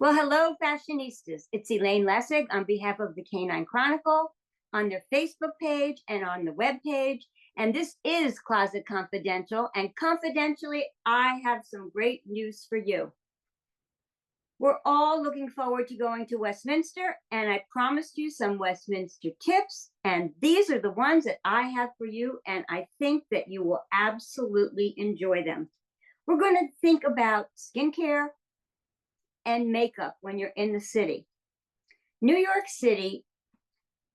Well, hello, fashionistas. It's Elaine Lessig on behalf of the Canine Chronicle on their Facebook page and on the web page. And this is Closet Confidential. And confidentially, I have some great news for you. We're all looking forward to going to Westminster, and I promised you some Westminster tips. And these are the ones that I have for you, and I think that you will absolutely enjoy them. We're going to think about skincare and makeup when you're in the city. New York City,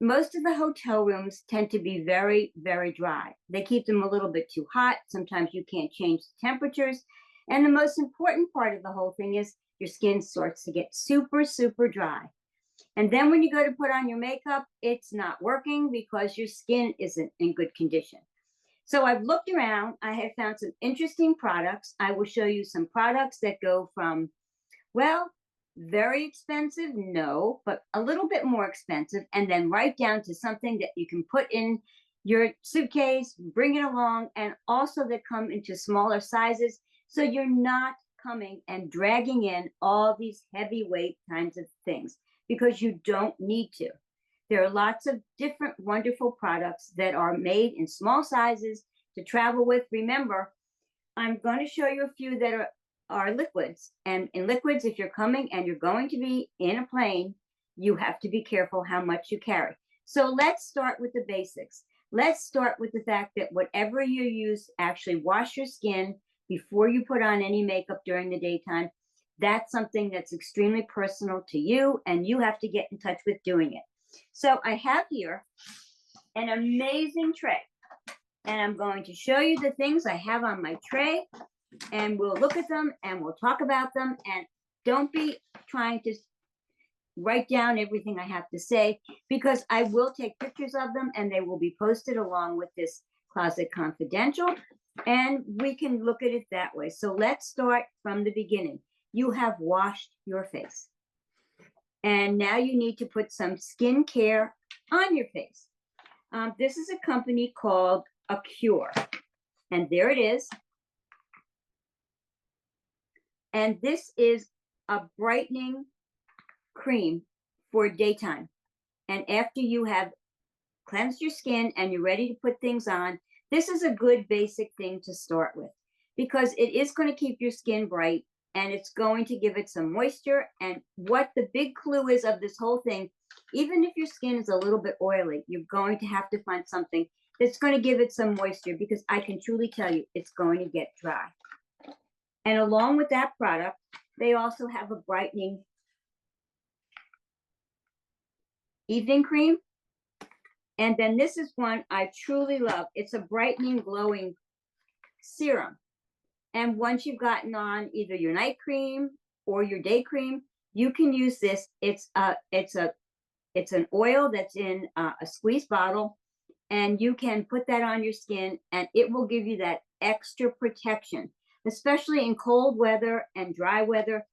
most of the hotel rooms tend to be very, very dry. They keep them a little bit too hot. Sometimes you can't change the temperatures. And the most important part of the whole thing is your skin starts to get super, super dry. And then when you go to put on your makeup, it's not working because your skin isn't in good condition. So I've looked around. I have found some interesting products. I will show you some products that go from, well, very expensive, no, but a little bit more expensive, and then right down to something that you can put in your suitcase, bring it along, and also that come into smaller sizes, so you're not coming and dragging in all these heavyweight kinds of things, because you don't need to. There are lots of different wonderful products that are made in small sizes to travel with. Remember, I'm going to show you a few that are liquids. And in liquids, if you're coming and you're going to be in a plane, you have to be careful how much you carry. So let's start with the basics. Let's start with the fact that whatever you use, actually wash your skin before you put on any makeup during the daytime. That's something that's extremely personal to you, and you have to get in touch with doing it. So I have here an amazing tray, and I'm going to show you the things I have on my tray, and we'll look at them and we'll talk about them. And don't be trying to write down everything I have to say, because I will take pictures of them and they will be posted along with this Closet Confidential, and we can look at it that way. So let's start from the beginning. You have washed your face, and now you need to put some skincare on your face. This is a company called Cure, and there it is. And this is a brightening cream for daytime. And after you have cleansed your skin and you're ready to put things on, this is a good basic thing to start with, because it is going to keep your skin bright and it's going to give it some moisture. And what the big clue is of this whole thing, even if your skin is a little bit oily, you're going to have to find something that's going to give it some moisture, because I can truly tell you it's going to get dry. And along with that product, they also have a brightening evening cream. And then this is one I truly love. It's a brightening, glowing serum. And once you've gotten on either your night cream or your day cream, you can use this. It's an oil that's in a squeeze bottle, and you can put that on your skin, and it will give you that extra protection, especially in cold weather and dry weather,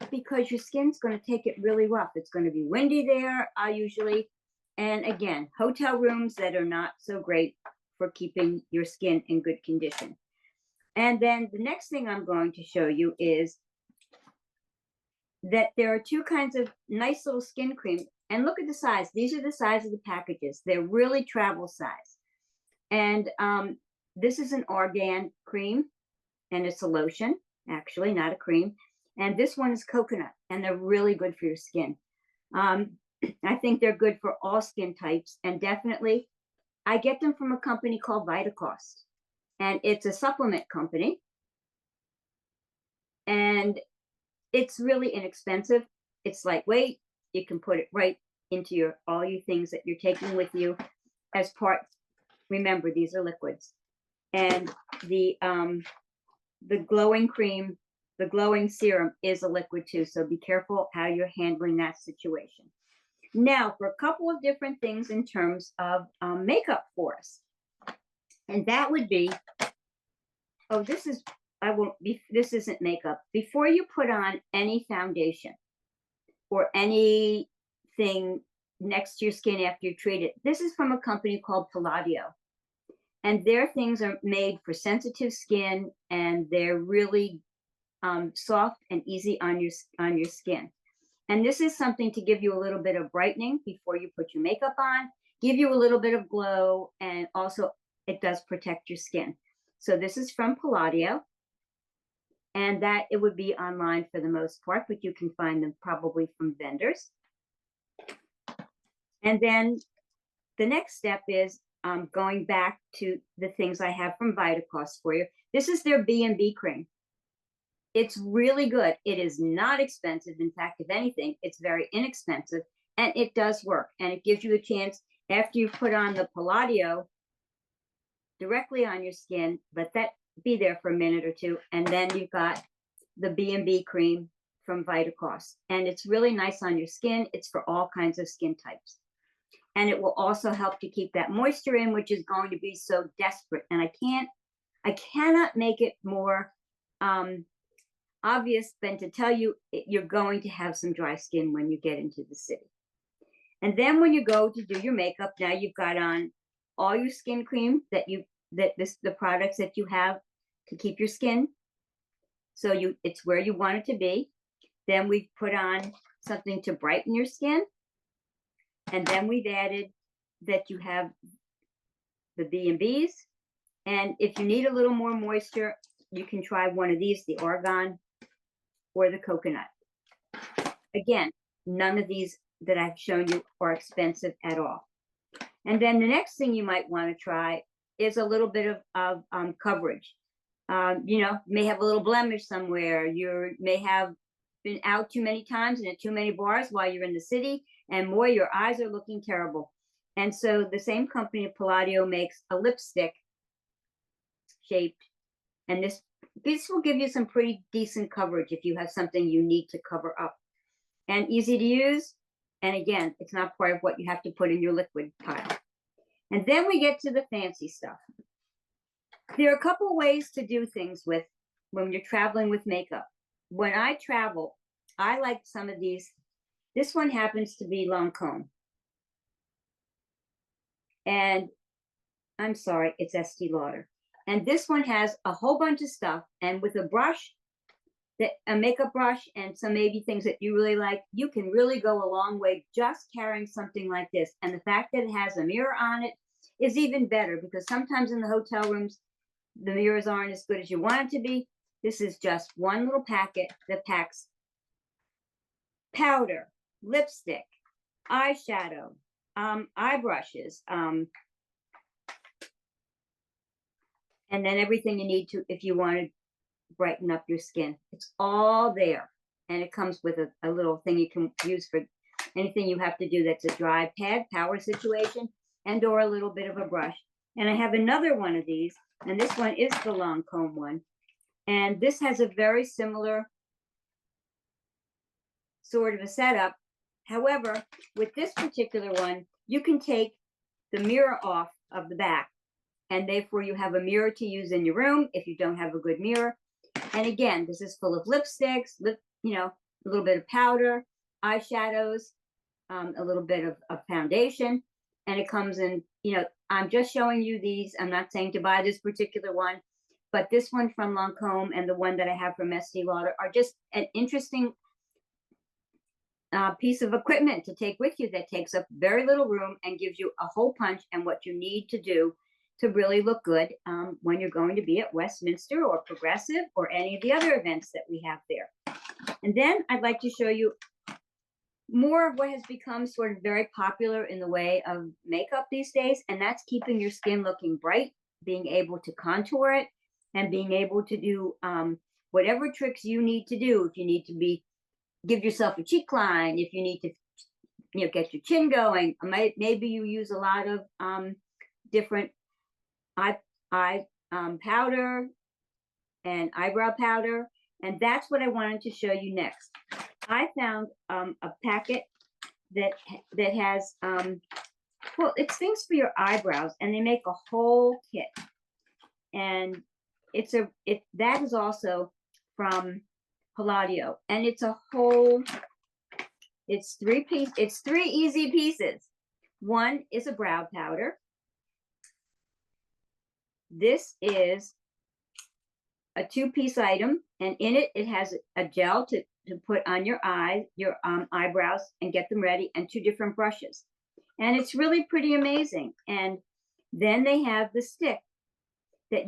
because your skin's going to take it really rough. It's going to be windy there, usually. And again, hotel rooms that are not so great for keeping your skin in good condition. And then the next thing I'm going to show you is that there are two kinds of nice little skin cream. And look at the size. These are the size of the packages. They're really travel size. And this is an argan cream, and it's a lotion, actually, not a cream. And this one is coconut, and they're really good for your skin. I think they're good for all skin types, and definitely, I get them from a company called Vitacost, and it's a supplement company, and it's really inexpensive. It's lightweight. You can put it right into all your things that you're taking with you as part. Remember, these are liquids. And the glowing cream, the glowing serum is a liquid too, so be careful how you're handling that situation. Now, for a couple of different things in terms of makeup for us, and that would be, this isn't makeup. Before you put on any foundation or anything next to your skin after you treat it, this is from a company called Palladio. And their things are made for sensitive skin, and they're really soft and easy on your skin. And this is something to give you a little bit of brightening before you put your makeup on, give you a little bit of glow, and also it does protect your skin. So this is from Palladio, and that it would be online for the most part, but you can find them probably from vendors. And then the next step is going back to the things I have from Vitacost for you. This is their B&B cream. It's really good. It is not expensive. In fact, if anything, it's very inexpensive, and it does work. And it gives you a chance after you put on the Palladio directly on your skin, let that be there for a minute or two, and then you've got the B&B cream from Vitacost. And it's really nice on your skin. It's for all kinds of skin types. And it will also help to keep that moisture in, which is going to be so desperate. And I cannot make it more obvious than to tell you you're going to have some dry skin when you get into the city. And then when you go to do your makeup, now you've got on all your skin cream the products that you have to keep your skin. So it's where you want it to be. Then we've put on something to brighten your skin. And then we've added that you have the B&Bs. And if you need a little more moisture, you can try one of these, the argan or the coconut. Again, none of these that I've shown you are expensive at all. And then the next thing you might want to try is a little bit of coverage. You may have a little blemish somewhere. You may have been out too many times and at too many bars while you're in the city, and boy, your eyes are looking terrible. And so the same company, Palladio, makes a lipstick shaped, and this will give you some pretty decent coverage if you have something you need to cover up, and easy to use. And again, it's not part of what you have to put in your liquid pile. And then we get to the fancy stuff. There are a couple ways to do things when you're traveling with makeup. When I travel, I like some of these. This one happens to be Lancome. And I'm sorry, it's Estee Lauder. And this one has a whole bunch of stuff. And with a brush, a makeup brush, and some maybe things that you really like, you can really go a long way just carrying something like this. And the fact that it has a mirror on it is even better, because sometimes in the hotel rooms, the mirrors aren't as good as you want it to be. This is just one little packet that packs powder, lipstick, eyeshadow, eye brushes, and then everything you need to, if you want to brighten up your skin. It's all there. And it comes with a little thing you can use for anything you have to do that's a dry pad, power situation, and or a little bit of a brush. And I have another one of these, and this one is the Lancome one. And this has a very similar sort of a setup. However, with this particular one, you can take the mirror off of the back, and therefore you have a mirror to use in your room if you don't have a good mirror. And again, this is full of lipsticks, a little bit of powder, eyeshadows, a little bit of foundation, and it comes in, I'm just showing you these. I'm not saying to buy this particular one, but this one from Lancome and the one that I have from Estee Lauder are just an interesting piece of equipment to take with you that takes up very little room and gives you a whole punch and what you need to do to really look good when you're going to be at Westminster or Progressive or any of the other events that we have there. And then I'd like to show you more of what has become sort of very popular in the way of makeup these days, and that's keeping your skin looking bright, being able to contour it, and being able to do whatever tricks you need to do. If you need to give yourself a cheek line, if you need to get your chin going, maybe you use a lot of different eye powder and eyebrow powder, and that's what I wanted to show you next. I found a packet that has it's things for your eyebrows, and they make a whole kit, and that is also from Palladio, and it's three easy pieces. One is a brow powder. This is a two-piece item, and in it, it has a gel to put on your eyes, your eyebrows, and get them ready, and two different brushes. And it's really pretty amazing. And then they have the stick that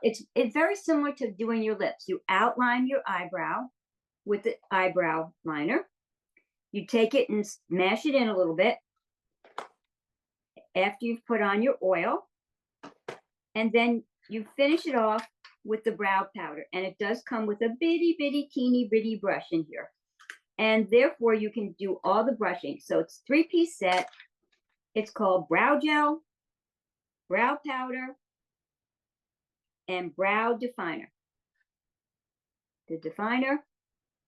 it's very similar to doing your lips. You outline your eyebrow with the eyebrow liner. You take it and smash it in a little bit after you've put on your oil, and then you finish it off with the brow powder. And it does come with a bitty, teeny bitty brush in here. And therefore you can do all the brushing. So it's a three-piece set. It's called brow gel, brow powder, and brow definer. The definer,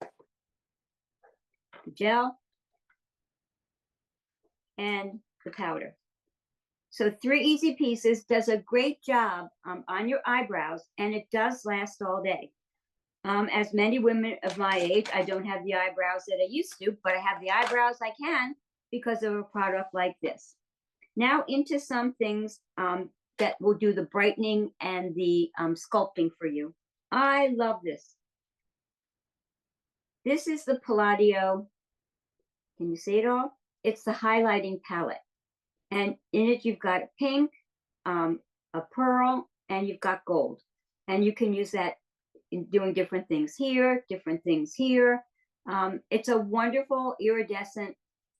the gel, and the powder. So 3 easy pieces, does a great job on your eyebrows, and it does last all day. As many women of my age, I don't have the eyebrows that I used to, but I have the eyebrows I can because of a product like this. Now into some things that will do the brightening and the sculpting for you. I love this. This is the Palladio. Can you see it all? It's the highlighting palette. And in it, you've got a pink, a pearl, and you've got gold. And you can use that in doing different things here, different things here. It's a wonderful, iridescent,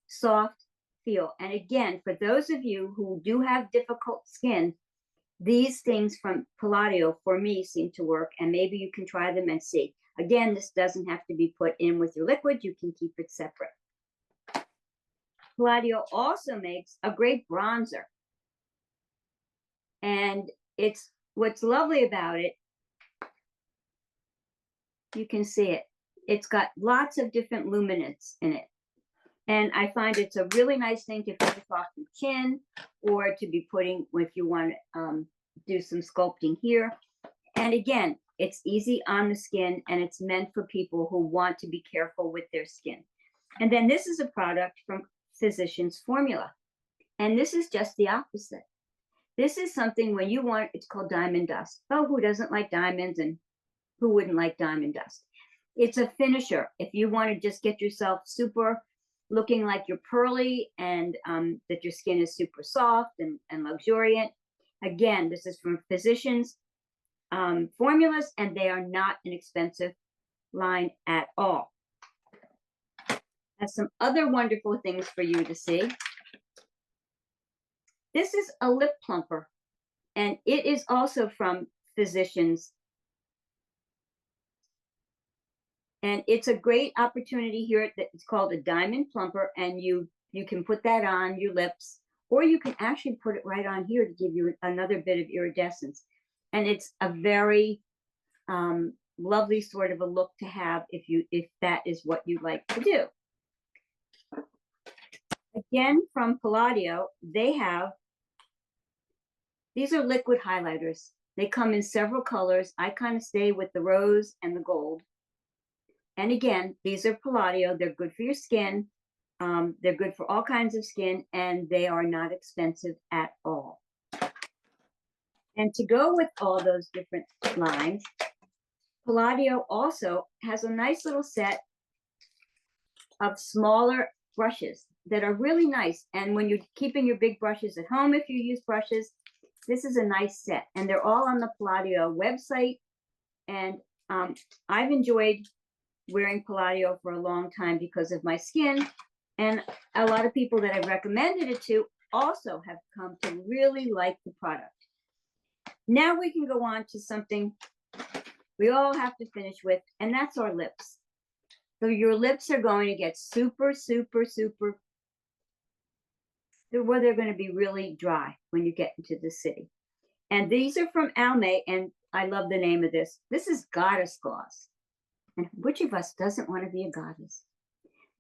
soft feel. And again, for those of you who do have difficult skin, these things from Palladio, for me, seem to work. And maybe you can try them and see. Again, this doesn't have to be put in with your liquid. You can keep it separate. Palladio also makes a great bronzer. And it's what's lovely about it, you can see it. It's got lots of different luminance in it. And I find it's a really nice thing to finish off your chin, or to be putting if you want to do some sculpting here. And again, it's easy on the skin, and it's meant for people who want to be careful with their skin. And then this is a product from Physicians Formula. And this is just the opposite. This is something when you want, it's called diamond dust. Oh, who doesn't like diamonds, and who wouldn't like diamond dust? It's a finisher. If you want to just get yourself super looking like you're pearly, and that your skin is super soft and luxuriant. Again, this is from Physicians Formulas, and they are not an expensive line at all. Has some other wonderful things for you to see. This is a lip plumper, and it is also from Physicians. And it's a great opportunity here. It's called a diamond plumper, and you can put that on your lips, or you can actually put it right on here to give you another bit of iridescence. And it's a very lovely sort of a look to have if that is what you like to do. Again, from Palladio, these are liquid highlighters. They come in several colors. I kind of stay with the rose and the gold. And again, these are Palladio. They're good for your skin. They're good for all kinds of skin, and they are not expensive at all. And to go with all those different lines, Palladio also has a nice little set of smaller brushes that are really nice. And when you're keeping your big brushes at home, if you use brushes, this is a nice set. And they're all on the Palladio website. And I've enjoyed wearing Palladio for a long time because of my skin. And a lot of people that I've recommended it to also have come to really like the product. Now we can go on to something we all have to finish with, and that's our lips. So your lips are going to get super, super, super, well, they're going to be really dry when you get into the city. And these are from Almay, and I love the name of this. This is Goddess Gloss. And which of us doesn't want to be a goddess?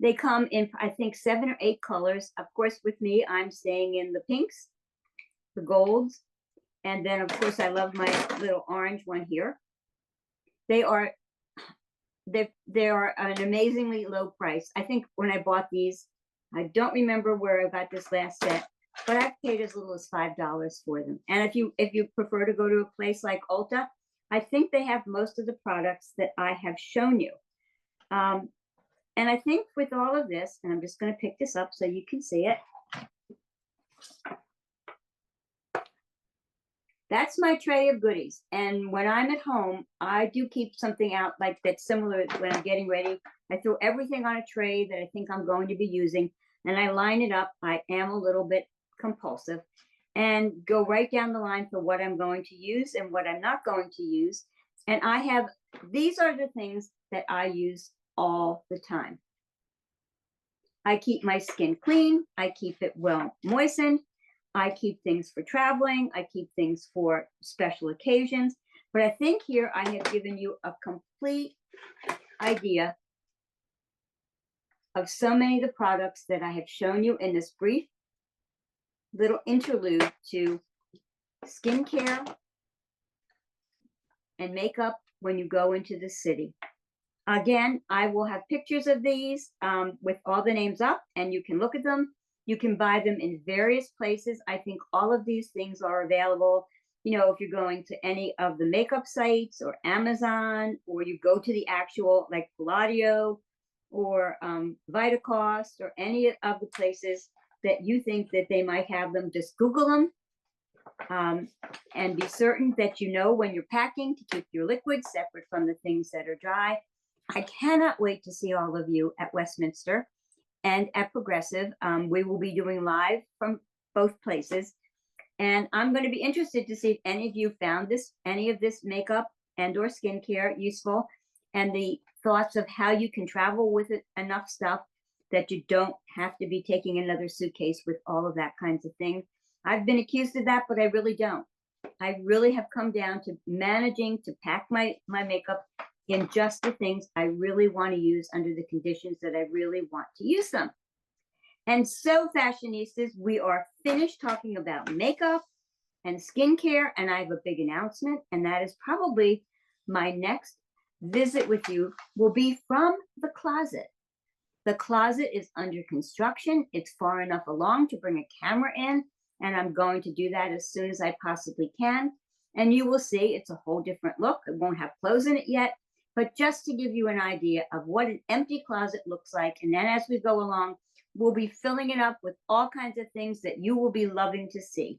They come in, I think, 7 or 8 colors. Of course, with me, I'm staying in the pinks, the golds, and then, of course, I love my little orange one here. They are an amazingly low price. I think when I bought these, I don't remember where I got this last set, but I've paid as little as $5 for them. And if you prefer to go to a place like Ulta, I think they have most of the products that I have shown you. And I think with all of this, and I'm just going to pick this up so you can see it. That's my tray of goodies. And when I'm at home, I do keep something out like that's similar when I'm getting ready. I throw everything on a tray that I think I'm going to be using, and I line it up. I am a little bit compulsive and go right down the line for what I'm going to use and what I'm not going to use. And I have, these are the things that I use all the time. I keep my skin clean. I keep it well moistened. I keep things for traveling. I keep things for special occasions. But I think here I have given you a complete idea of so many of the products that I have shown you in this brief little interlude to skincare and makeup when you go into the city. Again, I will have pictures of these with all the names up, and you can look at them. You can buy them in various places. I think all of these things are available. You know, if you're going to any of the makeup sites or Amazon, or you go to the actual like Palladio or Vitacost or any of the places that you think that they might have them, just Google them. And be certain that you know when you're packing to keep your liquids separate from the things that are dry. I cannot wait to see all of you at Westminster and at Progressive. We will be doing live from both places. And I'm going to be interested to see if any of you found any of this makeup and or skincare useful, and the thoughts of how you can travel with it, enough stuff that you don't have to be taking another suitcase with all of that kinds of things. I've been accused of that, but I really don't. I really have come down to managing to pack my makeup in just the things I really want to use under the conditions that I really want to use them. And so, fashionistas, we are finished talking about makeup and skincare, and I have a big announcement, and that is probably my next visit with you will be from the closet. The closet is under construction. It's far enough along to bring a camera in, and I'm going to do that as soon as I possibly can. And you will see it's a whole different look. It won't have clothes in it yet, but just to give you an idea of what an empty closet looks like. And then as we go along, we'll be filling it up with all kinds of things that you will be loving to see.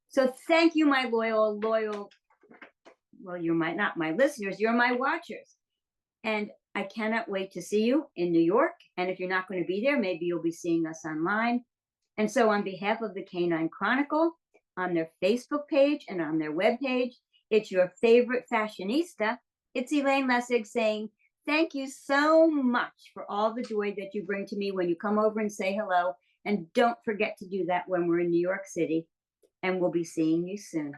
So thank you, my loyal, well, you're not my listeners, you're my watchers. And I cannot wait to see you in New York. And if you're not going to be there, maybe you'll be seeing us online. And so on behalf of the Canine Chronicle, on their Facebook page and on their webpage, it's your favorite fashionista. It's Elaine Lessig saying, thank you so much for all the joy that you bring to me when you come over and say hello. And don't forget to do that when we're in New York City. And we'll be seeing you soon.